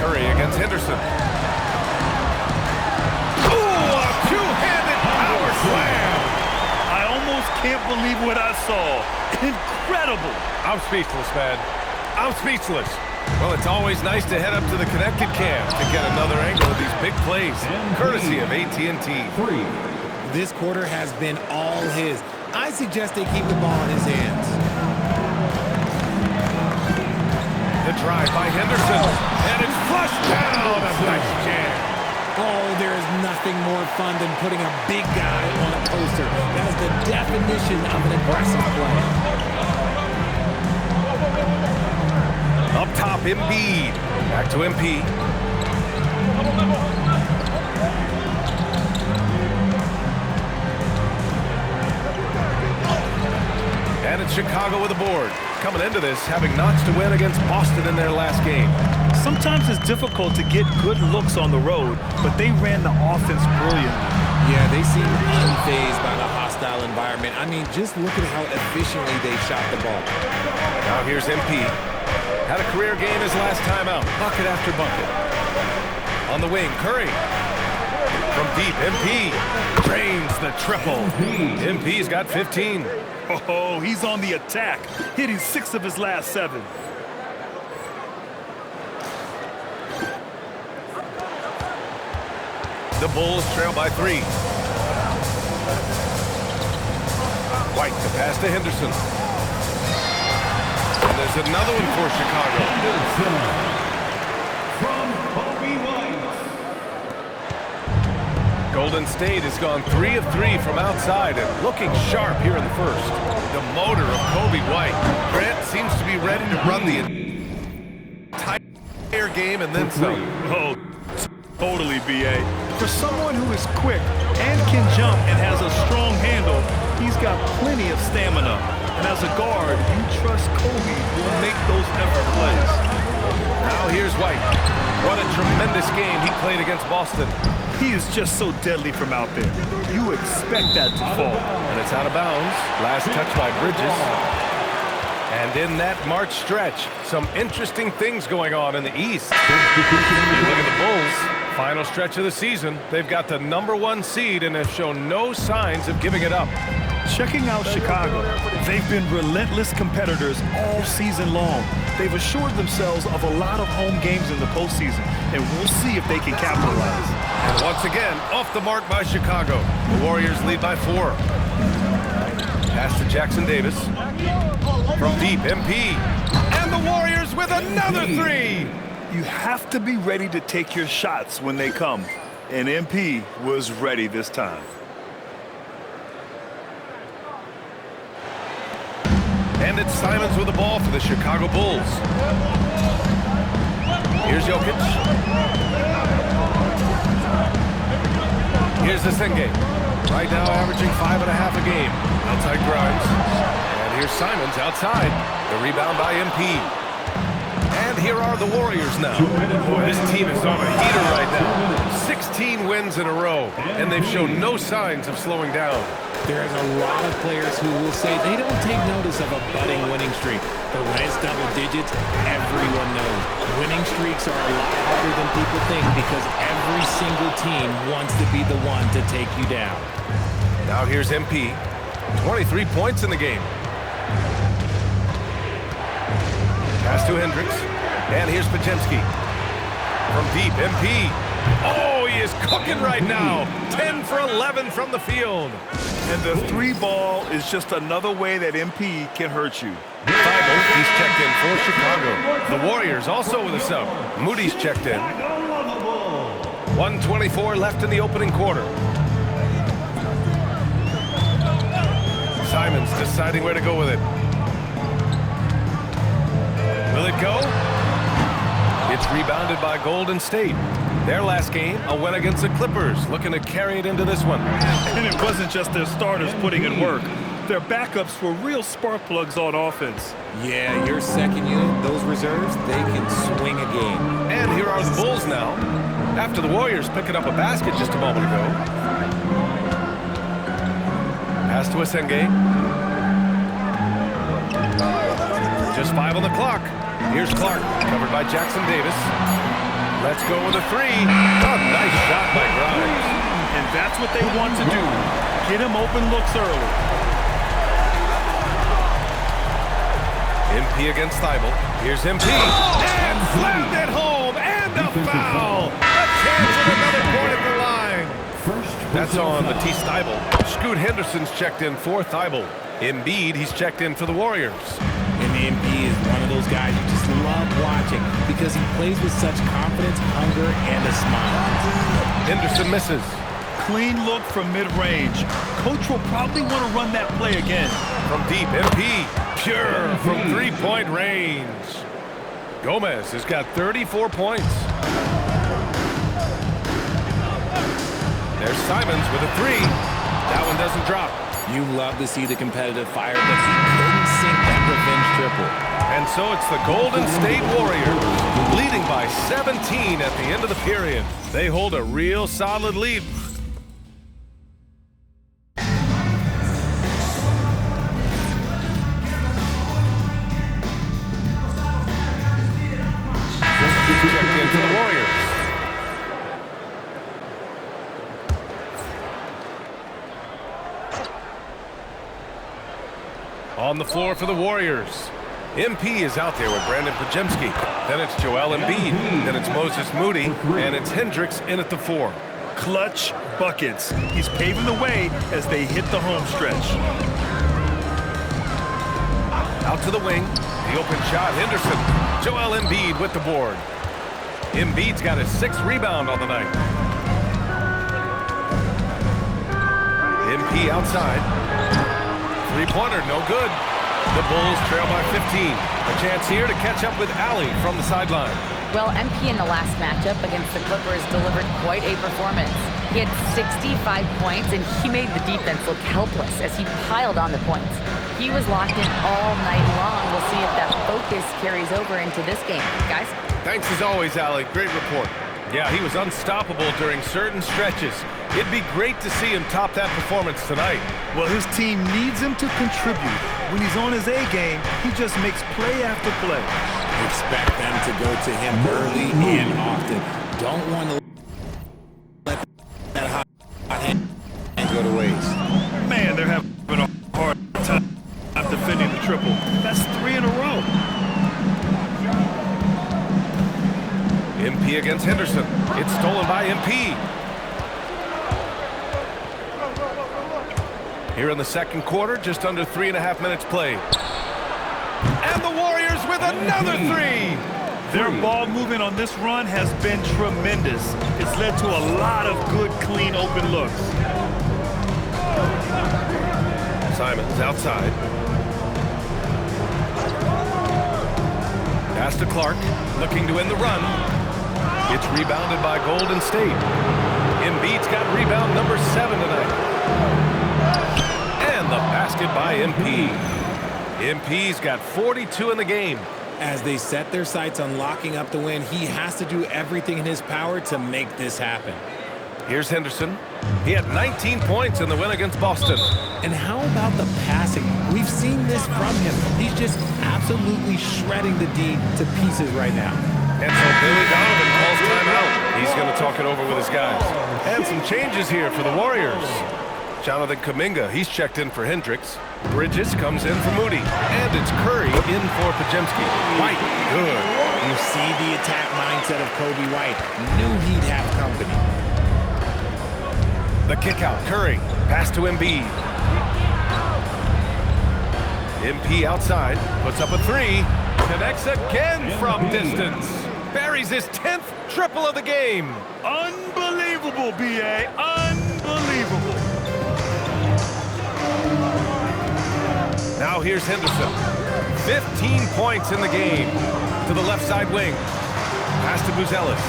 Curry against Henderson. Ooh, a two-handed power slam. I almost can't believe what I saw. Incredible. I'm speechless, man. I'm speechless. Well, it's always nice to head up to the connected cam to get another angle of these big plays, courtesy of AT&T. This quarter has been all his. I suggest they keep the ball in his hands. The drive by Henderson, and it's flushed down. A nice jam. Oh, there is nothing more fun than putting a big guy on a poster. That is the definition of an aggressive play. Up top, Embiid. Back to MP. And it's Chicago with a board. Coming into this, having notched a win against Boston in their last game. Sometimes it's difficult to get good looks on the road, but they ran the offense brilliantly. Yeah, they seem unfazed by the hostile environment. I mean, just look at how efficiently they shot the ball. Now here's MP. Had a career game his last time out. Bucket after bucket. On the wing, Curry. From deep, MP. Drains the triple. MP's got 15. Oh, he's on the attack, hitting 6 of his last 7. The Bulls trail by 3. White to pass to Henderson. And there's another one for Chicago. From Kobe White. Golden State has gone 3 of 3 from outside and looking sharp here in the first. The motor of Kobe White. Grant seems to be ready to run the entire game and then some. Oh, totally, B.A. For someone who is quick and can jump and has a strong handle, he's got plenty of stamina. And as a guard, you trust Kobe will make those effort plays. Now here's White. What a tremendous game he played against Boston. He is just so deadly from out there. You expect that to fall. And it's out of bounds. Last touch by Bridges. And in that March stretch, some interesting things going on in the East. You look at the Bulls, final stretch of the season. They've got the #1 seed and have shown no signs of giving it up. Checking out Chicago, they've been relentless competitors all season long. They've assured themselves of a lot of home games in the postseason, and we'll see if they can capitalize. And once again, off the mark by Chicago. The Warriors lead by 4. Pass to Jackson Davis. From deep, MP. And the Warriors with another 3. You have to be ready to take your shots when they come, and MP was ready this time. And it's Simons with the ball for the Chicago Bulls. Here's Jokic. Here's Senge. Right now averaging 5.5 a game. Outside Grimes. And here's Simons outside. The rebound by MP. And here are the Warriors now. Boy, this team is on a heater right now. 16 wins in a row. And they've shown no signs of slowing down. There's a lot of players who will say they don't take notice of a budding winning streak. But when it's double digits, everyone knows. Winning streaks are a lot harder than people think because every single team wants to be the one to take you down. Now here's MP. 23 points in the game. Pass to Hendricks. And here's Podziemski. From deep, MP. Oh, he is cooking right now. 10 for 11 from the field. And the 3 ball is just another way that MP can hurt you. Thibault, he's checked in for Chicago. The Warriors also with a sub. Moody's checked in. 1:24 left in the opening quarter. Simons deciding where to go with it. Will it go? It's rebounded by Golden State. Their last game, a win against the Clippers, looking to carry it into this one. And it wasn't just their starters putting in work. Their backups were real spark plugs on offense. Yeah, your second unit, those reserves, they can swing a game. And here are the Bulls now. After the Warriors picking up a basket just a moment ago. Pass to Senge. Just 5 on the clock. Here's Clark, covered by Jackson Davis. Let's go with a three. Oh, nice shot by Grimes. And that's what they want to do. Get him open looks early. MP against Thibault. Here's MP. And slammed it home. And a foul. A chance at another point at the line. That's on Matisse Thibault. Scoot Henderson's checked in for Thibault. Embiid, he's checked in for the Warriors. And MP is one of those guys you just love watching because he plays with such confidence, hunger, and a smile. Henderson misses. Clean look from mid-range. Coach will probably want to run that play again. From deep, MP. Pure from three-point range. Gomez has got 34 points. There's Simons with a three. That one doesn't drop. You love to see the competitive fire, but he couldn't sink that revenge triple. And so it's the Golden State Warriors leading by 17 at the end of the period. They hold a real solid lead. Checked in for the Warriors. On the floor for the Warriors. MP is out there with Brandon Podziemski. Then it's Joel Embiid. Then it's Moses Moody. And it's Hendricks in at the 4. Clutch buckets. He's paving the way as they hit the home stretch. Out to the wing. The open shot. Henderson. Joel Embiid with the board. Embiid's got his 6th rebound on the night. MP outside. Three-pointer, no good. The Bulls trail by 15. A chance here to catch up with Allie from the sideline. Well, MP in the last matchup against the Clippers delivered quite a performance. He had 65 points, and he made the defense look helpless as he piled on the points. He was locked in all night long. We'll see if that focus carries over into this game. Guys? Thanks as always, Allie. Great report. Yeah, he was unstoppable during certain stretches. It'd be great to see him top that performance tonight. Well, his team needs him to contribute. When he's on his A game, he just makes play after play. Expect them to go to him early and often. Don't want to let that hot hand go to waste. Man, they're having a hard time defending the triple. That's 3 in a row. MP against Henderson. It's stolen by MP. Here in the second quarter, just under 3.5 minutes played. And the Warriors with another 3. Their ball movement on this run has been tremendous. It's led to a lot of good, clean, open looks. Simons outside. Pass to Clark, looking to end the run. It's rebounded by Golden State. Embiid's got rebound number 7 tonight. And the basket by MP. MP's got 42 in the game. As they set their sights on locking up the win, he has to do everything in his power to make this happen. Here's Henderson. He had 19 points in the win against Boston. And how about the passing? We've seen this from him. He's just absolutely shredding the D to pieces right now. And so Billy Donovan calls timeout. He's going to talk it over with his guys. And some changes here for the Warriors. Jonathan Kuminga, he's checked in for Hendricks. Bridges comes in for Moody. And it's Curry in for Podziemski. White, good. You see the attack mindset of Kobe White. Knew he'd have company. The kick out, Curry. Pass to Embiid. MP outside, puts up a 3. Connects again from distance. Buries his 10th triple of the game. Unbelievable, B.A. Unbelievable. Now here's Henderson. 15 points in the game. To the left side wing. Pass to Buzelis.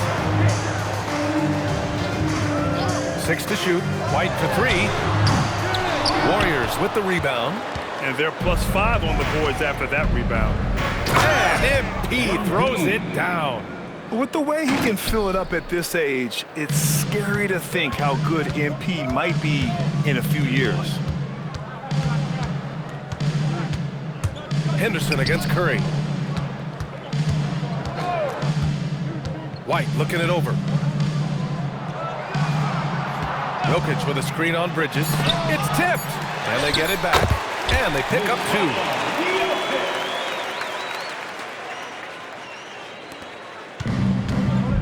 6 to shoot. White for 3. Warriors with the rebound. And they're +5 on the boards after that rebound. And MP throws it down. With the way he can fill it up at this age, it's scary to think how good MP might be in a few years. Henderson against Curry. White looking it over. Jokic with a screen on Bridges. It's tipped. And they get it back. And they pick up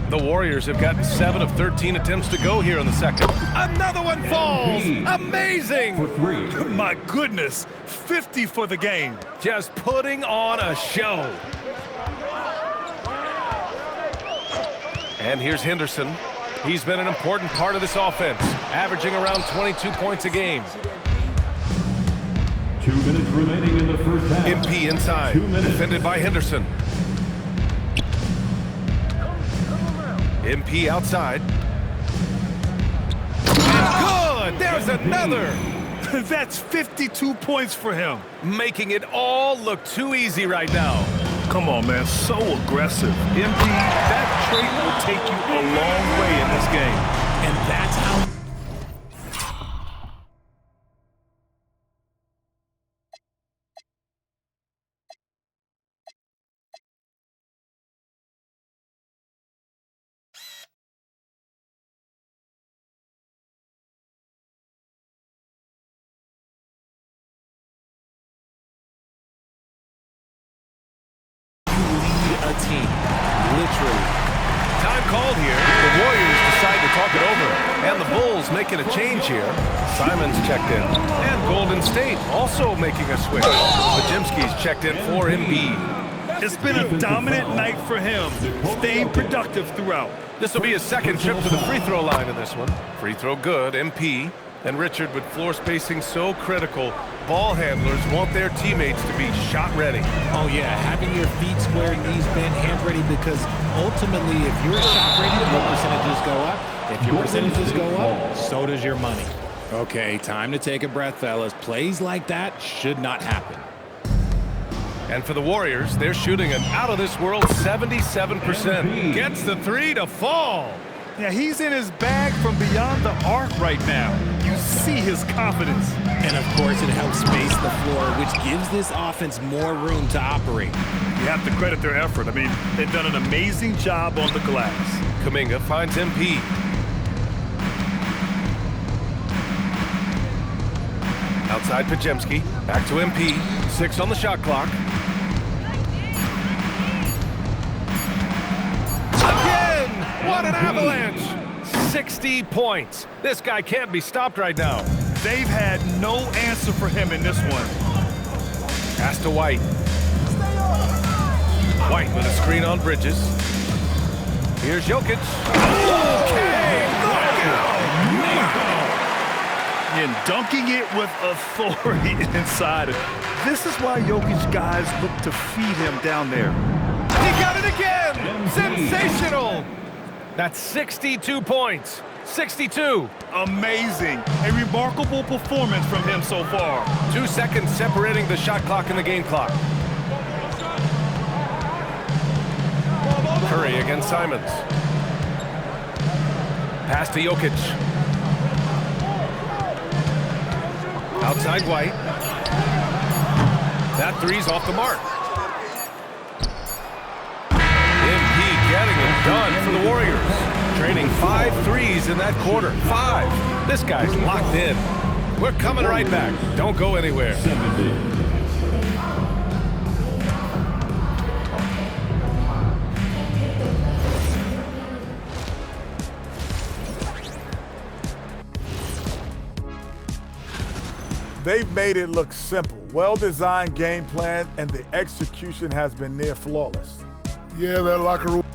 2. The Warriors have gotten 7 of 13 attempts to go here in the second. Another one falls. Amazing. My goodness. 50 for the game. Just putting on a show. And here's Henderson. He's been an important part of this offense, averaging around 22 points a game. 2 minutes remaining in the first half. MP inside, defended by Henderson. MP outside. And good! There's another! That's 52 points for him. Making it all look too easy right now. Come on, man. So aggressive. MP, that trait will take you a long way in this game. And that's how... a team, literally. Time called here. The Warriors decide to talk it over. And the Bulls making a change here. Simons checked in. And Golden State also making a switch. Podziemski's checked in for Embiid. It's been a dominant night for him, staying productive throughout. This will be his second trip to the free throw line in this one. Free throw good, MP. And Richard, with floor spacing so critical, ball handlers want their teammates to be shot ready. Oh, yeah, having your feet square, knees bent, hands ready, because ultimately, if you're shot ready, your percentages go up. If your percentages go up, so does your money. Okay, time to take a breath, fellas. Plays like that should not happen. And for the Warriors, they're shooting an out-of-this-world 77%. Gets the three to fall. Yeah, he's in his bag from beyond the arc right now. You see his confidence. And, of course, it helps space the floor, which gives this offense more room to operate. You have to credit their effort. I mean, they've done an amazing job on the glass. Kuminga finds MP. Outside Podziemski. Back to MP. 6 on the shot clock. Again! What an avalanche! 60 points. This guy can't be stopped right now. They've had no answer for him in this one. Pass to White. White with a screen on Bridges. Here's Jokic. Okay! Knockout! And dunking it with authority inside. This is why Jokic guys look to feed him down there. He got it again! Sensational! That's 62 points. 62. Amazing. A remarkable performance from him so far. 2 seconds separating the shot clock and the game clock. Curry against Simons. Pass to Jokic. Outside White. That three's off the mark. MP getting it done for the Warriors. Training 5 threes in that quarter. 5. This guy's locked in. We're coming right back. Don't go anywhere. They've made it look simple. Well-designed game plan, and the execution has been near flawless. Yeah, that locker room.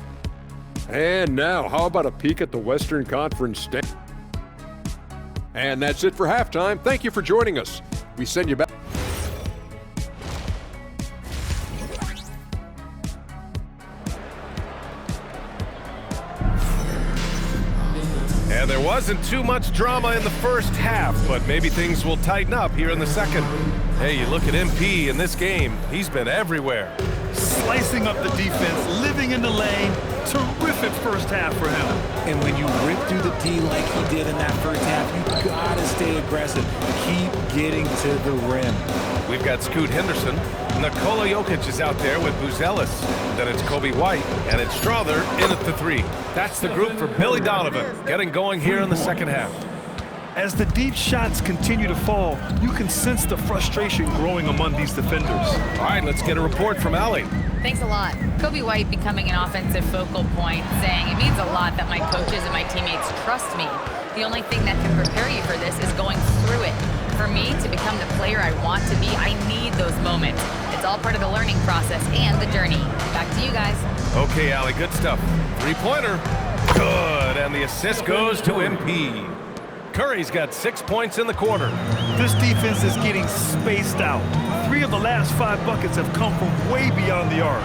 And now, how about a peek at the Western Conference stand? And that's it for halftime. Thank you for joining us. We send you back. And there wasn't too much drama in the first half, but maybe things will tighten up here in the second. Hey, you look at MP in this game, he's been everywhere. Slicing up the defense, living in the lane. Terrific first half for him. And when you rip through the D like he did in that first half, you gotta stay aggressive. Keep getting to the rim. we've got Scoot Henderson. Nikola Jokic is out there with Buzelis. Then it's Kobe White, and it's Strother in at the 3. That's the group for Billy Donovan, getting going here in the second half. As the deep shots continue to fall, you can sense the frustration growing among these defenders. All right, let's get a report from Allie. Thanks a lot. Kobe White becoming an offensive focal point, saying it means a lot that my coaches and my teammates trust me. The only thing that can prepare you for this is going through it. For me to become the player I want to be, I need those moments. It's all part of the learning process and the journey. Back to you guys. Okay, Allie, good stuff. 3-pointer. Good, and the assist goes to MP. Curry's got 6 points in the quarter. This defense is getting spaced out. 3 of the last 5 buckets have come from way beyond the arc.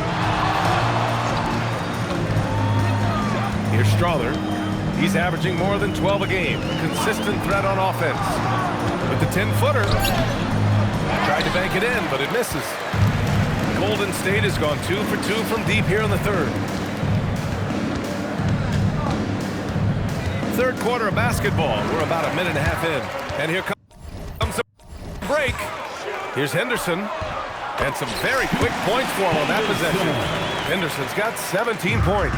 Here's Strother. He's averaging more than 12 a game. A consistent threat on offense. With the 10-footer. Tried to bank it in, but it misses. Golden State has gone 2 for 2 from deep here in the third. Third quarter of basketball. We're about a minute and a half in. And here comes a break. Here's Henderson. And some very quick points for him on that possession. Henderson's got 17 points.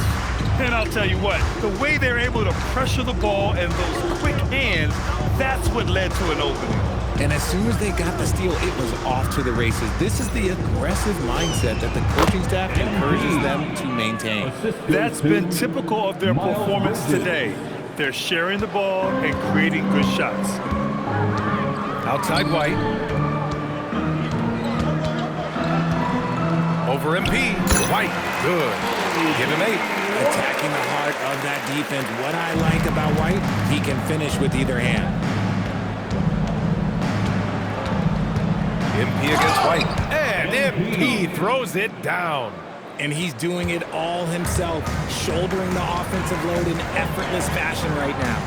And I'll tell you what, the way they're able to pressure the ball and those quick hands, that's what led to an opening. And as soon as they got the steal, it was off to the races. This is the aggressive mindset that the coaching staff encourages them to maintain. That's been typical of their performance today. They're sharing the ball and creating good shots. Outside White. Over MP. White. Good. Give him 8. Attacking the heart of that defense. What I like about White, he can finish with either hand. MP against White. And MP throws it down. And he's doing it all himself, shouldering the offensive load in effortless fashion right now.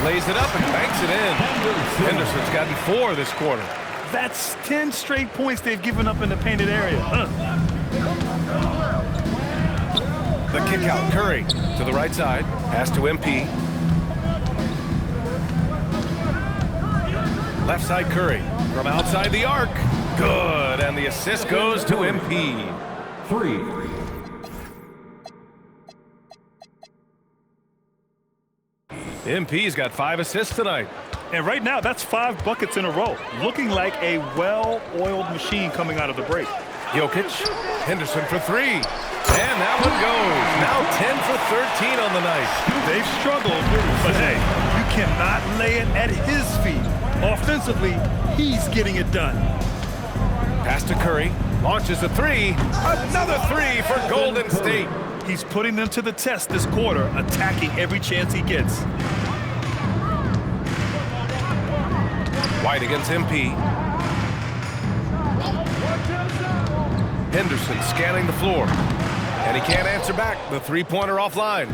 Lays it up and banks it in. Henderson's gotten 4 this quarter. That's 10 straight points they've given up in the painted area. The kick out. Curry to the right side. Pass to MP. Left side Curry from outside the arc. Good, and the assist goes to MP. 3. MP's got 5 assists tonight. And right now, that's 5 buckets in a row. Looking like a well-oiled machine coming out of the break. Jokic, Henderson for 3. And that one goes. Now 10 for 13 on the night. They've struggled, but hey, you cannot lay it at his feet. Offensively, he's getting it done. Pass to Curry, launches a 3. Another 3 for Golden State. He's putting them to the test this quarter, attacking every chance he gets. White against MP. Henderson scanning the floor. And he can't answer back. The 3-pointer offline.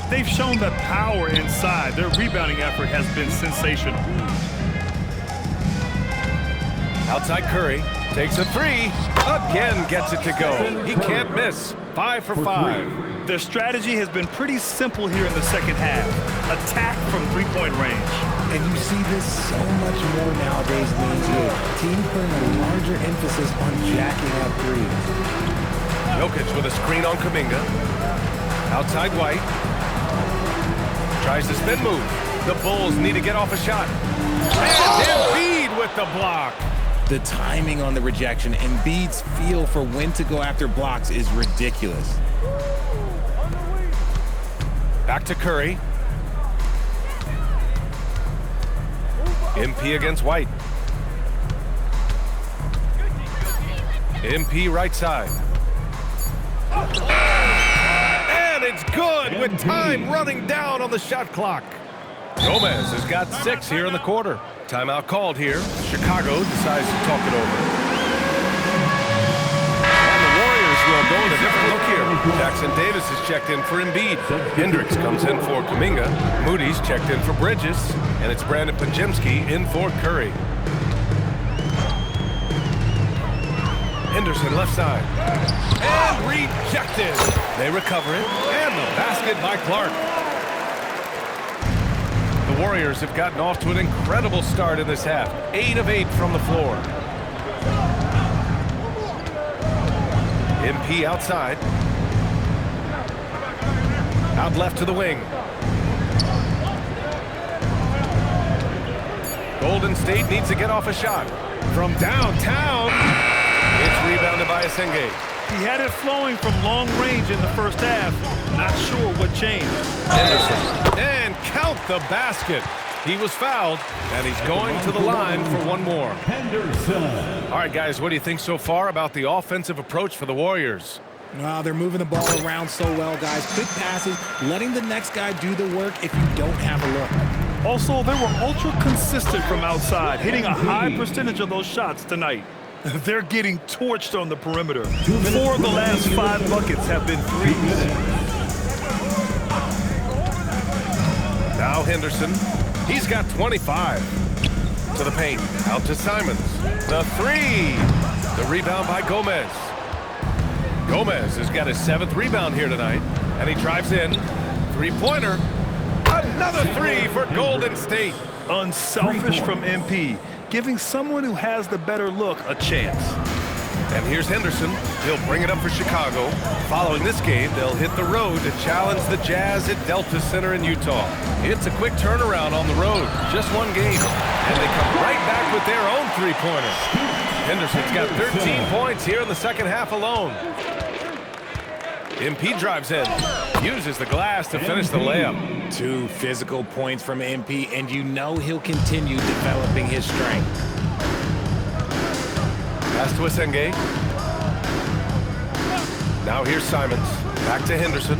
They've shown the power inside. Their rebounding effort has been sensational. Outside Curry. Takes a 3. Again gets it to go. He can't miss. 5 for 5. Their strategy has been pretty simple here in the second half. Attack from 3-point range. And you see this so much more nowadays in the NBA. Teams putting a larger emphasis on jacking up threes. Jokic with a screen on Kuminga. Outside White. Tries to spin move. The Bulls need to get off a shot. And Embiid with the block. The timing on the rejection, Embiid's feel for when to go after blocks is ridiculous. Back to Curry. MP against White. MP right side. And it's good with time running down on the shot clock. Gomez has got 6 here in the quarter. Timeout called here. Chicago decides to talk it over. And the Warriors will go with a different look here. Jackson Davis is checked in for Embiid. Hendricks comes in for Kuminga. Moody's checked in for Bridges. And it's Brandon Podziemski in for Curry. Henderson left side. And rejected. They recover it. And the basket by Clark. The The Warriors have gotten off to an incredible start in this half. 8 of 8 from the floor. MP outside. Out left to the wing. Golden State needs to get off a shot. From downtown, it's rebounded by Asenge. He had it flowing from long range in the first half. Not sure what changed. Henderson. And count the basket. He was fouled, and he's going to the line for one more. Henderson. All right, guys, what do you think so far about the offensive approach for the Warriors? Wow, they're moving the ball around so well, guys. Quick passes, letting the next guy do the work if you don't have a look. Also, they were ultra consistent from outside, hitting a high percentage of those shots tonight. They're getting torched on the perimeter. 4 of the last 5 buckets have been threes. Now Henderson. He's got 25. To the paint. Out to Simons. The 3. The rebound by Gomez. Gomez has got his 7th rebound here tonight. And he drives in. 3-pointer. Another 3 for Golden State. Unselfish from MP, giving someone who has the better look a chance. And here's Henderson. He'll bring it up for Chicago. Following this game, they'll hit the road to challenge the Jazz at Delta Center in Utah. It's a quick turnaround on the road. Just one game. And they come right back with their own 3-pointer. Henderson's got 13 points here in the second half alone. MP drives in. Uses the glass to finish the layup. 2 physical points from MP, and you know he'll continue developing his strength. Pass to Asenge. Now here's Simons. Back to Henderson.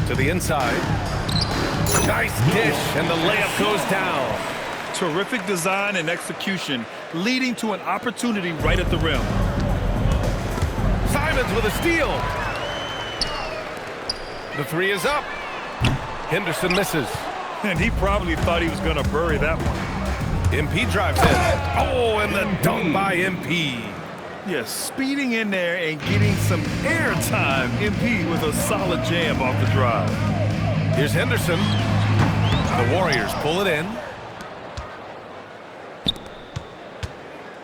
To the inside. Nice dish, and the layup goes down. Terrific design and execution, leading to an opportunity right at the rim. Simons with a steal. The 3 is up. Henderson misses. And he probably thought he was going to bury that one. MP drives in. Oh, and the dunk by MP. Yes, speeding in there and getting some air time. MP with a solid jam off the drive. Here's Henderson. The Warriors pull it in.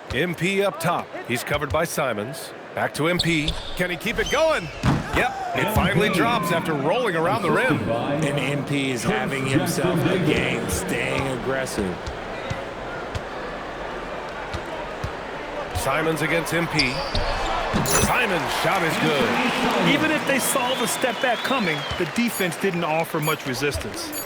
MP up top. He's covered by Simons. Back to MP. Can he keep it going? Yep, it finally drops after rolling around the rim. And MP is having himself a game, staying aggressive. Simons against MP. Simons' shot is good. Even if they saw the step back coming, the defense didn't offer much resistance.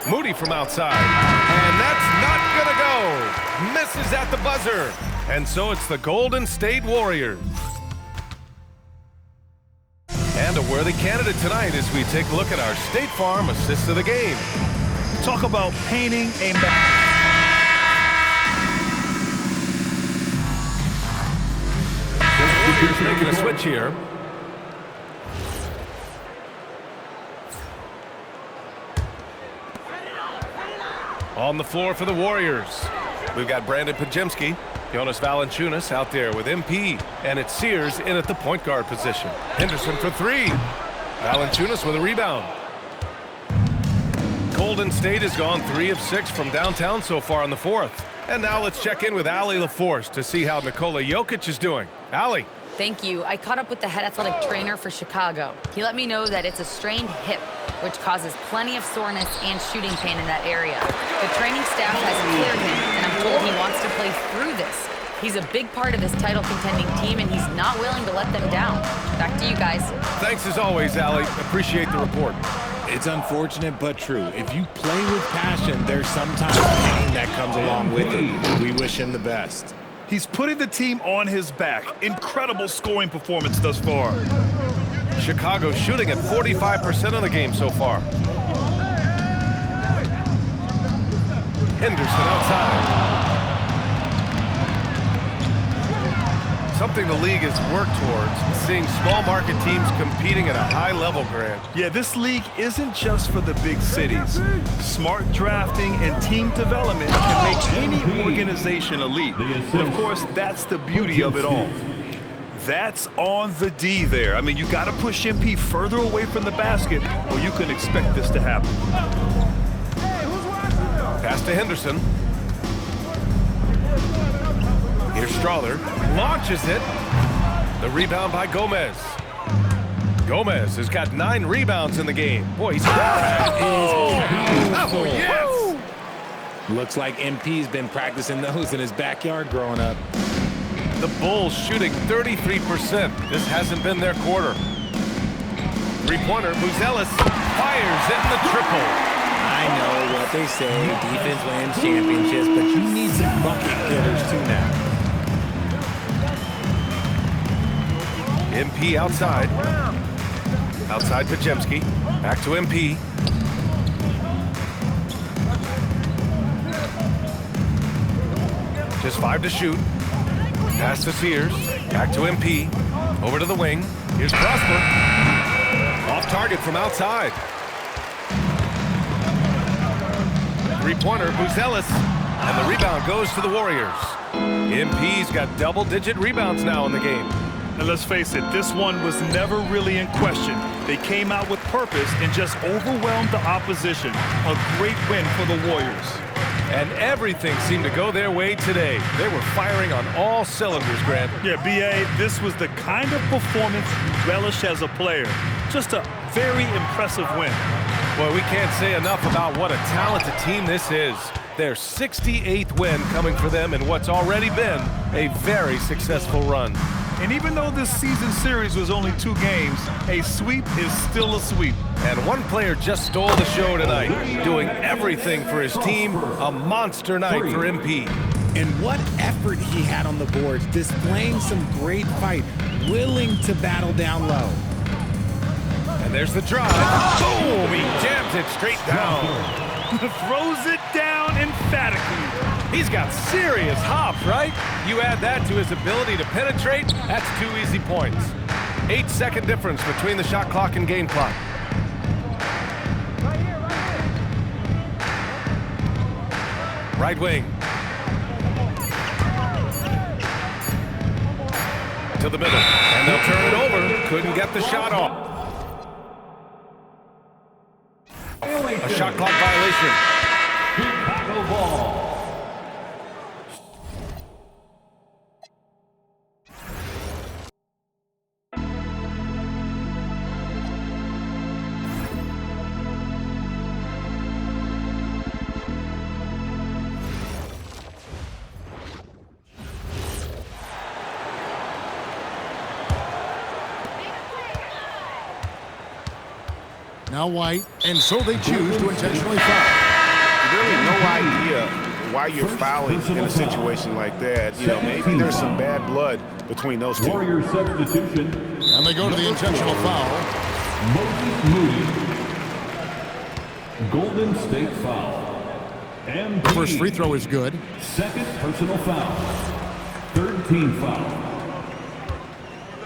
Moody from outside. And that's not going to go. Misses at the buzzer. And so it's the Golden State Warriors. And a worthy candidate tonight as we take a look at our State Farm assist of the game. Talk about painting a map. Warriors making a switch here. On the floor for the Warriors, we've got Brandon Podziemski, Jonas Valanciunas out there with MP, and it's Sears in at the point guard position. Henderson for 3. Valanciunas with a rebound. Golden State has gone 3 of 6 from downtown so far in the 4th. And now let's check in with Allie LaForce to see how Nikola Jokic is doing. Allie. Thank you. I caught up with the head athletic trainer for Chicago. He let me know that it's a strained hip, which causes plenty of soreness and shooting pain in that area. The training staff has cleared him, and I'm told he wants to play through this. He's a big part of this title-contending team, and he's not willing to let them down. Back to you guys. Thanks as always, Allie. Appreciate the report. It's unfortunate but true. If you play with passion, there's sometimes pain that comes along with it. We wish him the best. He's putting the team on his back. Incredible scoring performance thus far. Chicago shooting at 45% of the game so far. Henderson outside. Something the league has worked towards, seeing small market teams competing at a high level, Grant. Yeah, this league isn't just for the big cities. Smart drafting and team development can make any organization elite. And of course, that's the beauty of it all. That's on the D there. I mean, you got to push MP further away from the basket or you can expect this to happen. Pass to Henderson. Here's Strawler. Launches it. The rebound by Gomez. Gomez has got 9 rebounds in the game. Boy, he's... Oh, yes! Looks like MP's been practicing those in his backyard growing up. The Bulls shooting 33%. This hasn't been their quarter. Three-pointer, Buzelis fires in the triple. I know what they say, defense wins championships, but you need some bucket getters too now. MP outside. Outside Podziemski. Back to MP. Just 5 to shoot. Pass to Sears. Back to MP. Over to the wing. Here's Prosper. Off target from outside. Three-pointer, Buzelis. And the rebound goes to the Warriors. MP's got double-digit rebounds now in the game. And let's face it, this one was never really in question. They came out with purpose and just overwhelmed the opposition. A great win for the Warriors. And everything seemed to go their way today. They were firing on all cylinders, Grant. Yeah, B.A., this was the kind of performance you relish as a player. Just a very impressive win. Well, we can't say enough about what a talented team this is. Their 68th win coming for them in what's already been a very successful run. And even though this season series was only 2 games, a sweep is still a sweep. And one player just stole the show tonight, doing everything for his team. A monster night for MP. And what effort he had on the boards, displaying some great fight, willing to battle down low. And there's the drive. Boom! He jams it straight down. Throws it down emphatically. He's got serious hops, right? You add that to his ability to penetrate, that's 2 easy points. 8-second difference between the shot clock and game clock. Right wing. To the middle. And they'll turn it over. Couldn't get the shot off. A shot clock violation. Chicago ball. Now White, and so they choose to intentionally foul. Really no idea why you're fouling in a situation like that. You know, maybe there's some bad blood between those two. Warrior substitution. And they go to the intentional foul. Moses Moody. Golden State foul. And The first free throw is good. Second personal foul. Third team foul.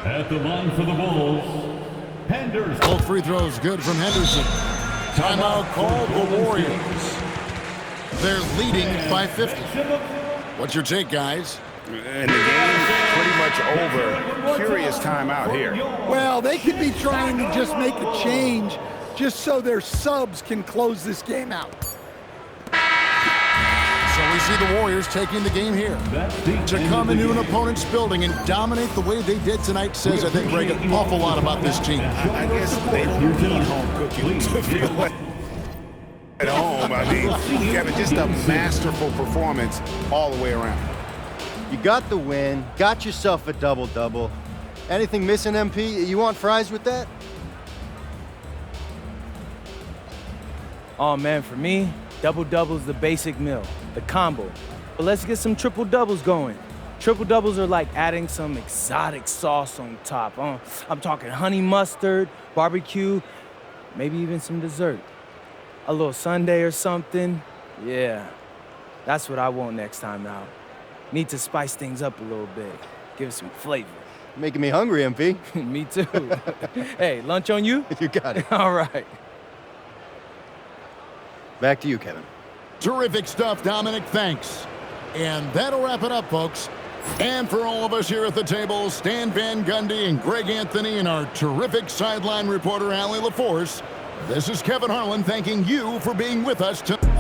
At the line for the Bulls, Henderson. Both free throws good from Henderson. Timeout called the Warriors. They're leading by 50. What's your take, guys? And the game's pretty much over. Curious timeout here. Well, they could be trying to just make a change just so their subs can close this game out. So we see the Warriors taking the game here. To come into an opponent's building and dominate the way they did tonight says, I think, Greg, an awful lot about this team. I guess they don't need home cooking to feel like at home. I mean, Kevin, just a masterful performance all the way around. You got the win, got yourself a double-double. Anything missing, MP? You want fries with that? Oh, man, for me, double-double is the basic meal, the combo. But let's get some triple-doubles going. Triple-doubles are like adding some exotic sauce on top. I'm talking honey mustard, barbecue, maybe even some dessert. A little sundae or something. Yeah, that's what I want next time out. Need to spice things up a little bit, give it some flavor. Making me hungry, MP. Me too. Hey, lunch on you? You got it. All right. Back to you, Kevin. Terrific stuff, Dominic. Thanks. And that'll wrap it up, folks. And for all of us here at the table, Stan Van Gundy and Greg Anthony and our terrific sideline reporter, Allie LaForce, this is Kevin Harlan thanking you for being with us tonight.